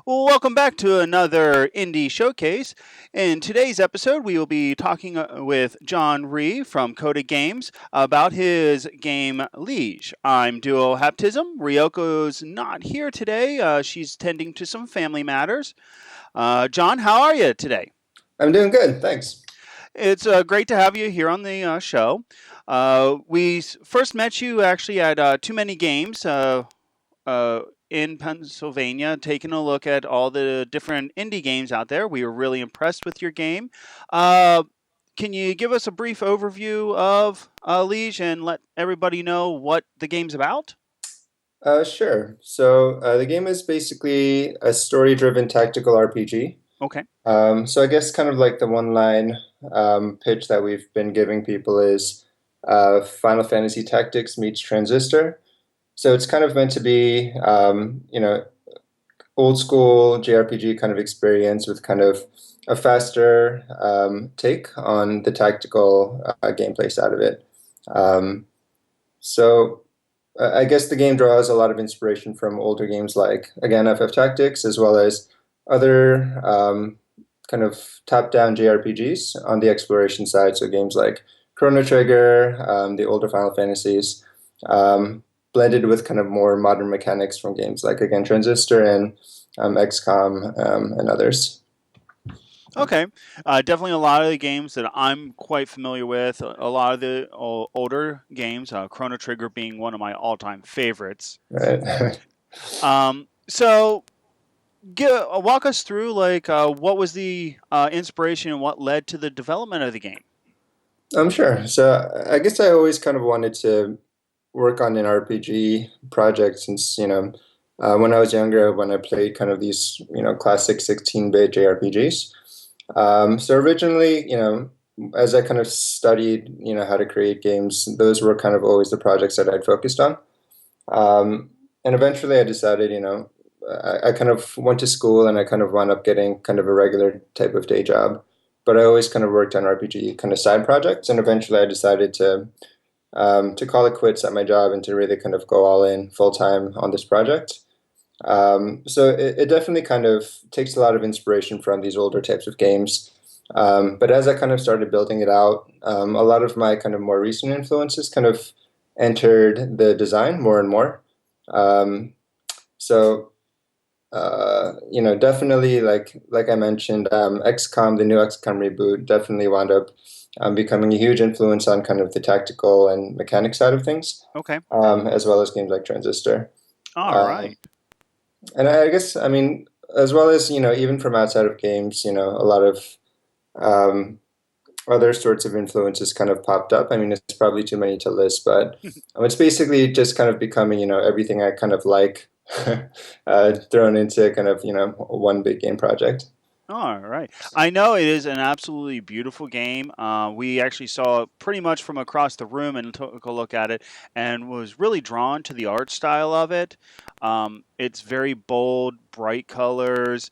Well, welcome back to another Indie Showcase. In today's episode, we will be talking with John Rhee from Coda Games about his game Leige. I'm Duo Haptism. Ryoko's not here today. She's tending to some family matters. John, how are you today? I'm doing good, thanks. It's great to have you here on the show. We first met you actually at Too Many Games. Uh, in Pennsylvania, taking a look at all the different indie games out there. We were really impressed with your game. Uh, can you give us a brief overview of Liege and let everybody know what the game's about? Sure. The game is basically a story-driven tactical RPG. Okay. So I guess kind of like the one-line pitch that we've been giving people is Final Fantasy Tactics meets Transistor. So it's kind of meant to be, old school JRPG kind of experience with kind of a faster take on the tactical gameplay side of it. Um, so I guess the game draws a lot of inspiration from older games like, again, FF Tactics, as well as other kind of top-down JRPGs on the exploration side. So games like Chrono Trigger, the older Final Fantasies, blended with kind of more modern mechanics from games like, again, Transistor and XCOM and others. Okay. Definitely a lot of the games that I'm quite familiar with. A lot of the older games, Chrono Trigger being one of my all-time favorites. Right. So walk us through what was the inspiration and what led to the development of the game. I'm sure. So I guess I always kind of wanted to work on an RPG project since, when I was younger, when I played kind of these, classic 16-bit JRPGs. So originally, as I kind of studied, how to create games, those were kind of always the projects that I'd focused on. And eventually I decided, I kind of went to school and I kind of wound up getting kind of a regular type of day job. But I always kind of worked on RPG kind of side projects, and eventually I decided to call it quits at my job and to really kind of go all in full time on this project. So it definitely kind of takes a lot of inspiration from these older types of games. But as I kind of started building it out, a lot of my kind of more recent influences kind of entered the design more and more. Um, so definitely like I mentioned, XCOM, the new XCOM reboot, definitely wound up becoming a huge influence on kind of the tactical and mechanic side of things, Okay. as well as games like Transistor. All Um, right. and I guess, I mean, as well as, even from outside of games, a lot of um, other sorts of influences kind of popped up. I mean, it's probably too many to list, but it's basically just kind of becoming, everything I kind of like thrown into kind of, one big game project. All right. I know it is an absolutely beautiful game. We actually saw it pretty much from across the room and took a look at it and was really drawn to the art style of it. It's very bold, bright colors.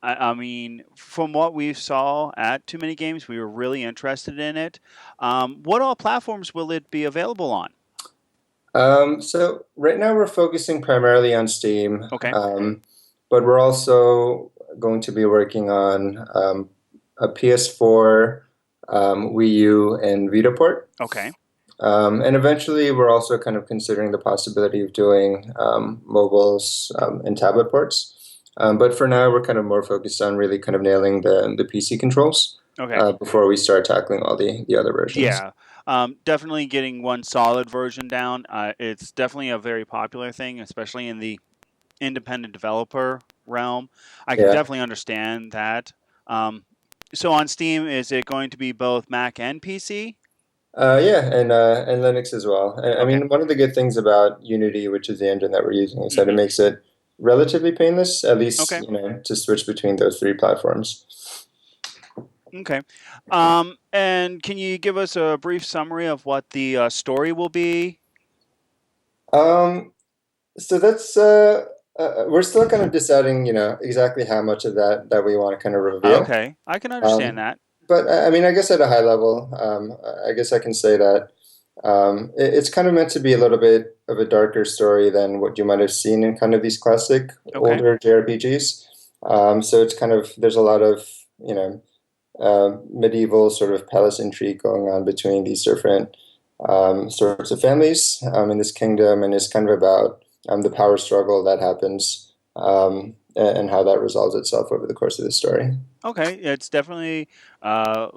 I mean, from what we saw at Too Many Games, we were really interested in it. What all platforms will it be available on? So right now we're focusing primarily on Steam, Okay. but we're also going to be working on a PS4, Wii U, and Vita port. Okay. And eventually, we're also kind of considering the possibility of doing mobiles and tablet ports. But for now, we're kind of more focused on really kind of nailing the PC controls Okay. before we start tackling all the other versions. Yeah, definitely getting one solid version down. It's definitely a very popular thing, especially in the independent developer realm. I can Yeah. definitely understand that. Um, so on Steam, is it going to be both Mac and PC? And Linux as well. I Okay. mean, one of the good things about Unity, which is the engine that we're using, is that it Hmm. makes it relatively painless, at least, Okay. to switch between those three platforms. Okay. And can you give us a brief summary of what the story will be? Um, so that's we're still kind of deciding, exactly how much of that we want to kind of reveal. Okay, I can understand Um, that. but I mean, I guess at a high level, I guess I can say that it's kind of meant to be a little bit of a darker story than what you might have seen in kind of these classic Okay. older JRPGs. So it's kind of there's a lot of medieval sort of palace intrigue going on between these different sorts of families in this kingdom, and it's kind of about the power struggle that happens and how that resolves itself over the course of the story. Okay, it's definitely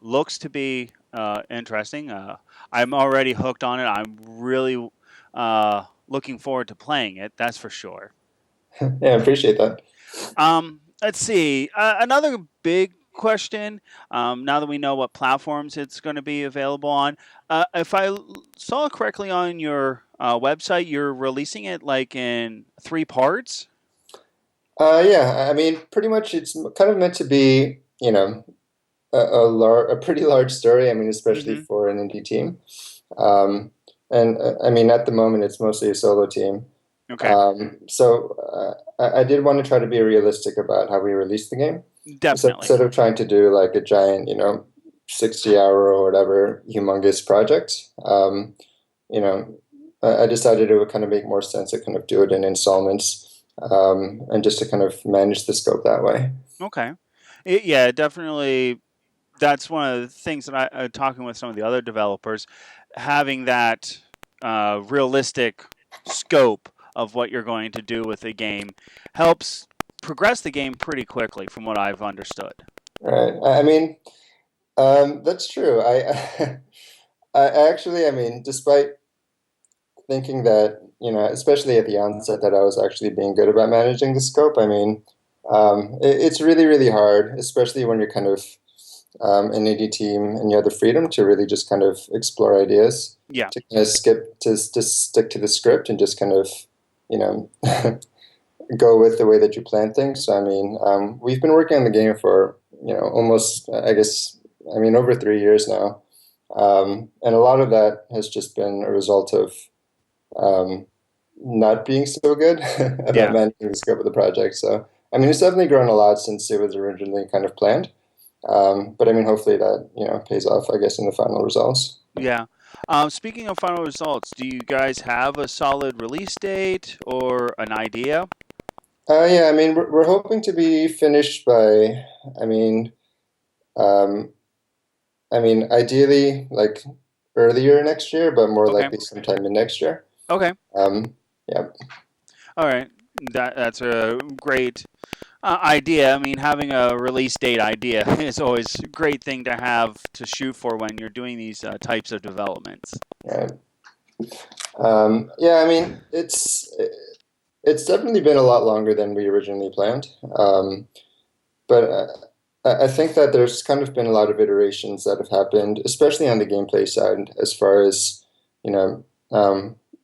looks to be interesting. I'm already hooked on it. I'm really looking forward to playing it. That's for sure. Yeah, I appreciate that. Let's see. Another big question. Now that we know what platforms it's going to be available on, if saw correctly on your website, you're releasing it like in three parts. Yeah, I mean, pretty much it's kind of meant to be, a pretty large story. I mean, especially Hmm. for an indie team. Um, and I mean, at the moment, it's mostly a solo team. Okay, I did want to try to be realistic about how we release the game. So definitely. instead of trying to do like a giant, 60 hour or whatever humongous project, you know, I decided it would kind of make more sense to kind of do it in installments and just to kind of manage the scope that way. Okay. Yeah, definitely. That's one of the things that talking with some of the other developers, having that realistic scope of what you're going to do with the game helps progress the game pretty quickly, from what I've understood. Right. I mean, that's true. I actually, I mean, despite thinking that, especially at the onset, that I was actually being good about managing the scope. I mean, it's really, really hard, especially when you're kind of an indie team and you have the freedom to really just kind of explore ideas, Yeah, to kind of skip to stick to the script and just kind of, you know, go with the way that you plan things. So, I mean, we've been working on the game for, almost, I guess, I mean, over 3 years now. And a lot of that has just been a result of um, not being so good about yeah, managing the scope of the project. So, I mean, it's definitely grown a lot since it was originally kind of planned. But I mean, hopefully that pays off, I guess, in the final results. yeah. Speaking of final results, do you guys have a solid release date or an idea? Yeah, I mean, we're hoping to be finished by, I mean, um, ideally like earlier next year, but more Okay, likely sometime in next year. okay, Um, yeah, all right. That's a great idea. I mean, having a release date idea is always a great thing to have to shoot for when you're doing these types of developments. right. Yeah, I mean, it's definitely been a lot longer than we originally planned. But I think that there's kind of been a lot of iterations that have happened, especially on the gameplay side, as far as you know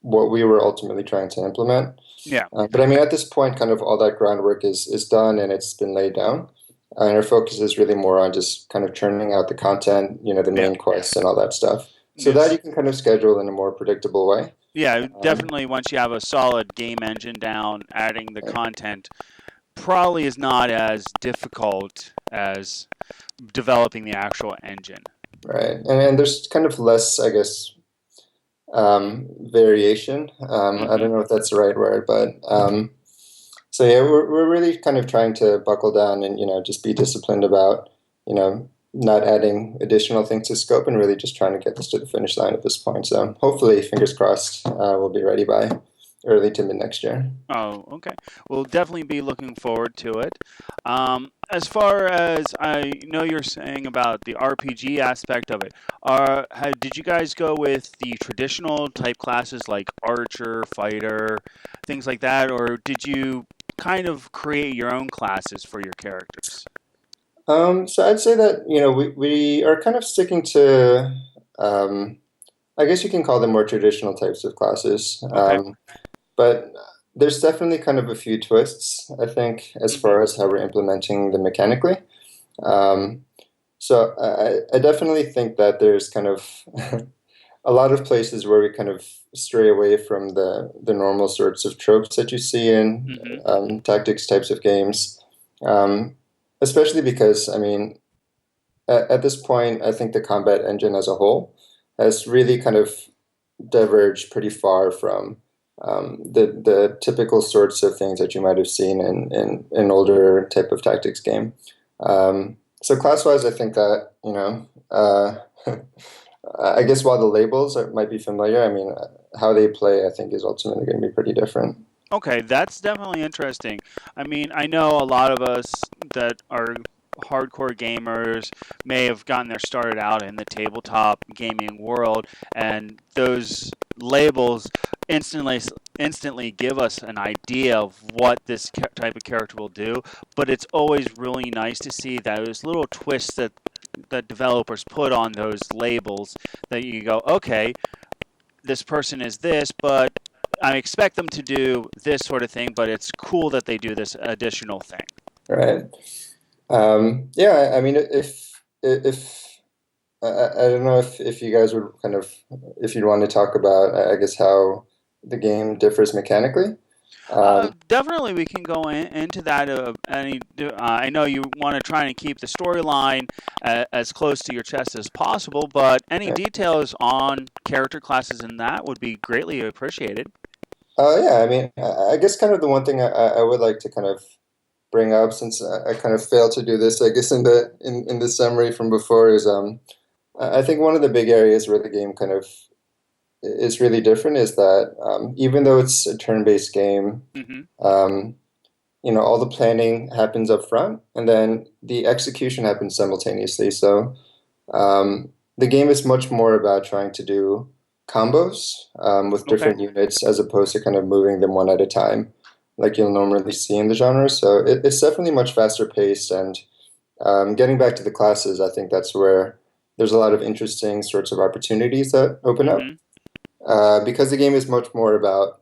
what we were ultimately trying to implement. Yeah, But I mean, at this point, kind of all that groundwork is done and it's been laid down. And our focus is really more on just kind of churning out the content, the yeah, main quests and all that stuff, so that yes, you can kind of schedule in a more predictable way. yeah. Um, Definitely, once you have a solid game engine down, adding the content probably is not as difficult as developing the actual engine. right. And there's kind of less, I guess, variation. I Hmm. don't know if that's the right word, but so yeah, we're really kind of trying to buckle down and just be disciplined about not adding additional things to scope and really just trying to get this to the finish line at this point. So hopefully, fingers crossed, we'll be ready by early to mid next year. Oh, okay. We'll definitely be looking forward to it. As far as I know, you're saying about the RPG aspect of it. Did you guys go with the traditional type classes like archer, fighter, things like that, or did you kind of create your own classes for your characters? So I'd say that we are kind of sticking to um, I guess you can call them more traditional types of classes. Okay. But there's definitely kind of a few twists, I think, as Hmm. far as how we're implementing them mechanically. Um, so I definitely think that there's kind of a lot of places where we kind of stray away from the normal sorts of tropes that you see in Hmm. tactics types of games. Um, Especially because, I mean, at this point, I think the combat engine as a whole has really kind of diverged pretty far from the typical sorts of things that you might have seen in an older type of tactics game. So class-wise, I think that, I guess while the labels might be familiar, I mean, how they play, I think, is ultimately going to be pretty different. Okay, that's definitely interesting. I mean, I know a lot of us that are hardcore gamers may have gotten their started out in the tabletop gaming world, and those labels instantly instantly give us an idea of what this type of character will do. But it's always really nice to see those little twists that developers put on those labels that you go, okay, this person is this, but I expect them to do this sort of thing, but it's cool that they do this additional thing. Right. Yeah, I mean, if I don't know if you guys would kind of if you'd want to talk about, I guess, how the game differs mechanically. Definitely, we can go into that. I know you want to try and keep the storyline as close to your chest as possible, but any Yeah. details on character classes in that would be greatly appreciated. Yeah, I mean, I guess kind of the one thing I would like to kind of bring up, since I kind of failed to do this, I guess in the summary from before, is I think one of the big areas where the game kind of is really different is that even though it's a turn-based game, Hmm. um, all the planning happens up front, and then the execution happens simultaneously. So the game is much more about trying to do combos with Okay. different units as opposed to kind of moving them one at a time, like you'll normally see in the genre. So it's definitely much faster paced. And getting back to the classes, I think that's where there's a lot of interesting sorts of opportunities that open up Hmm. because the game is much more about,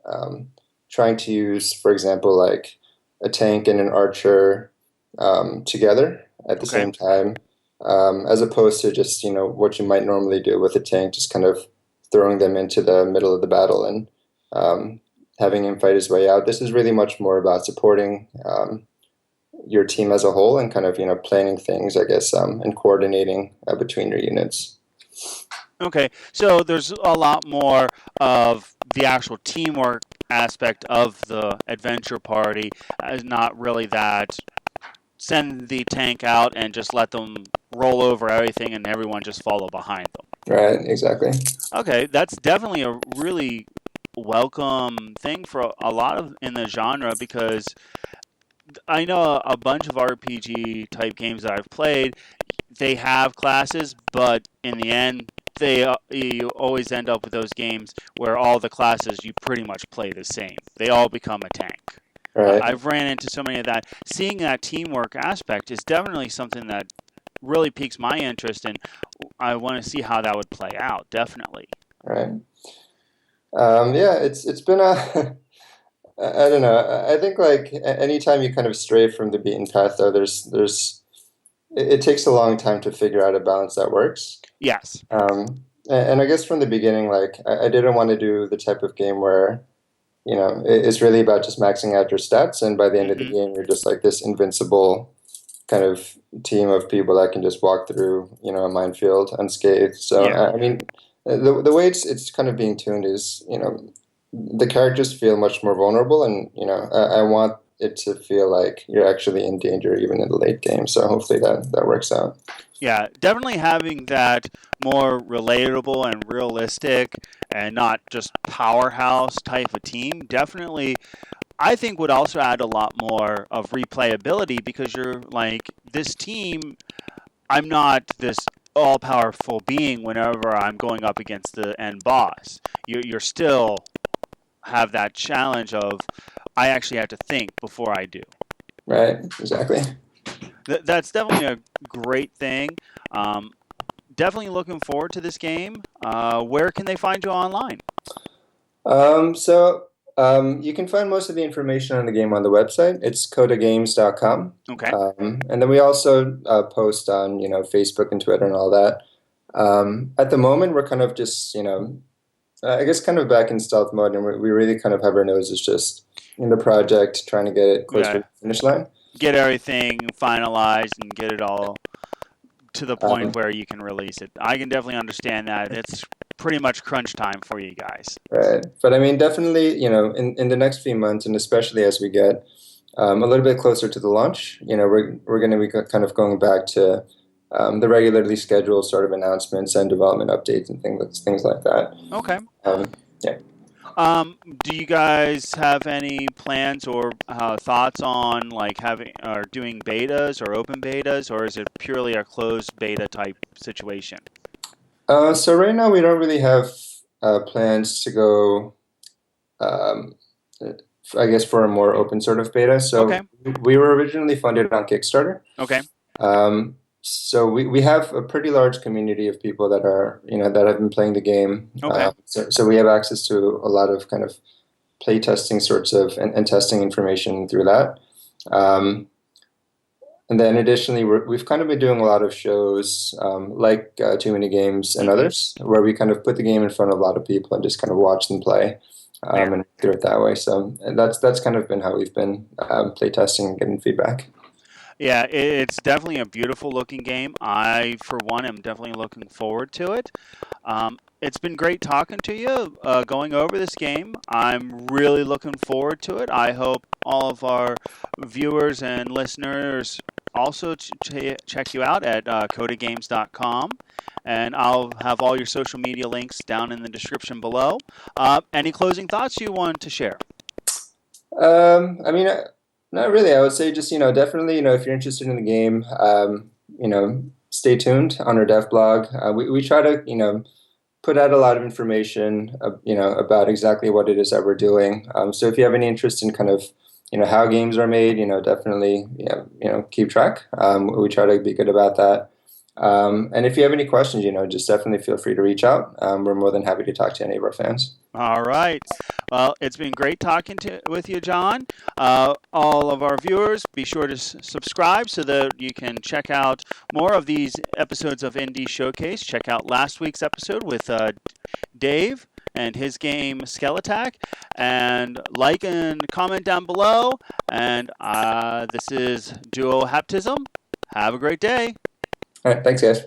um, trying to use, for example, like a tank and an archer together at the Okay. same time, as opposed to just, what you might normally do with a tank, just kind of throwing them into the middle of the battle and um, having him fight his way out. This is really much more about supporting your team as a whole and kind of, planning things, I guess, and coordinating between your units. Okay, so there's a lot more of the actual teamwork aspect of the adventure party, as not really that send the tank out and just let them roll over everything and everyone just follow behind them. Right, exactly. Okay, that's definitely a really welcome thing for a lot of in the genre because I know a bunch of RPG type games that I've played, they have classes, but in the end, you always end up with those games where all the classes you pretty much play the same. They all become a tank. Right, I've ran into so many of that. Seeing that teamwork aspect is definitely something that really piques my interest, and I want to see how that would play out. Definitely. right. Yeah, it's been a I don't know. I think like anytime you kind of stray from the beaten path, though, it takes a long time to figure out a balance that works. Yes. And I guess from the beginning, like I didn't want to do the type of game where it's really about just maxing out your stats, and by the end of the Hmm. game, you're just like this invincible kind of team of people that can just walk through a minefield unscathed. So Yeah. I mean, the way it's kind of being tuned is the characters feel much more vulnerable, and I want it to feel like you're actually in danger even in the late game. So hopefully that works out. Yeah, definitely having that more relatable and realistic and not just powerhouse type of team definitely I think would also add a lot more of replayability because you're like this team I'm not this all powerful being whenever I'm going up against the end boss. You're still have that challenge of I actually have to think before I do. Right? Exactly. That's definitely a great thing. Um, Definitely looking forward to this game. Where can they find you online? So you can find most of the information on the game on the website. It's codagames.com. Okay. And then we also post on, Facebook and Twitter and all that. At the moment, we're kind of just, I guess kind of back in stealth mode, and we really kind of have our noses just in the project, trying to get it closer to Yeah. the finish line. Get everything finalized and get it all to the point Um, where you can release it. I can definitely understand that. It's pretty much crunch time for you guys. right. But I mean, definitely, in the next few months, and especially as we get a little bit closer to the launch, we're going to be kind of going back to the regularly scheduled sort of announcements and development updates and things like that. Okay. Um, yeah. Do you guys have any plans or thoughts on like having or doing betas or open betas, or is it purely a closed beta type situation? So right now we don't really have plans to go, um, I guess, for a more open sort of beta. Okay. So we were originally funded on Kickstarter. Okay. So we have a pretty large community of people that are, that have been playing the game. Okay. So we have access to a lot of kind of play testing sorts of and testing information through that. Um, and then additionally, we've kind of been doing a lot of shows like Too Many Games and Mm-hmm. others, where we kind of put the game in front of a lot of people and just kind of watch them play Yeah. and do it that way. So and that's kind of been how we've been play testing and getting feedback. Yeah, it's definitely a beautiful looking game. I, for one, am definitely looking forward to it. It's been great talking to you, going over this game. I'm really looking forward to it. I hope all of our viewers and listeners also check you out at codegames.com. And I'll have all your social media links down in the description below. Any closing thoughts you want to share? I mean, not really. I would say just, definitely, if you're interested in the game, stay tuned on our dev blog. We try to, put out a lot of information, about exactly what it is that we're doing. So if you have any interest in kind of, how games are made, definitely, keep track. We try to be good about that. And if you have any questions, just definitely feel free to reach out. We're more than happy to talk to any of our fans. All right. Well, it's been great talking with you, John. All of our viewers, be sure to subscribe so that you can check out more of these episodes of Indie Showcase. Check out last week's episode with Dave and his game Skeletak. And like and comment down below. And this is Duo Haptism. Have a great day. All right. Thanks, guys.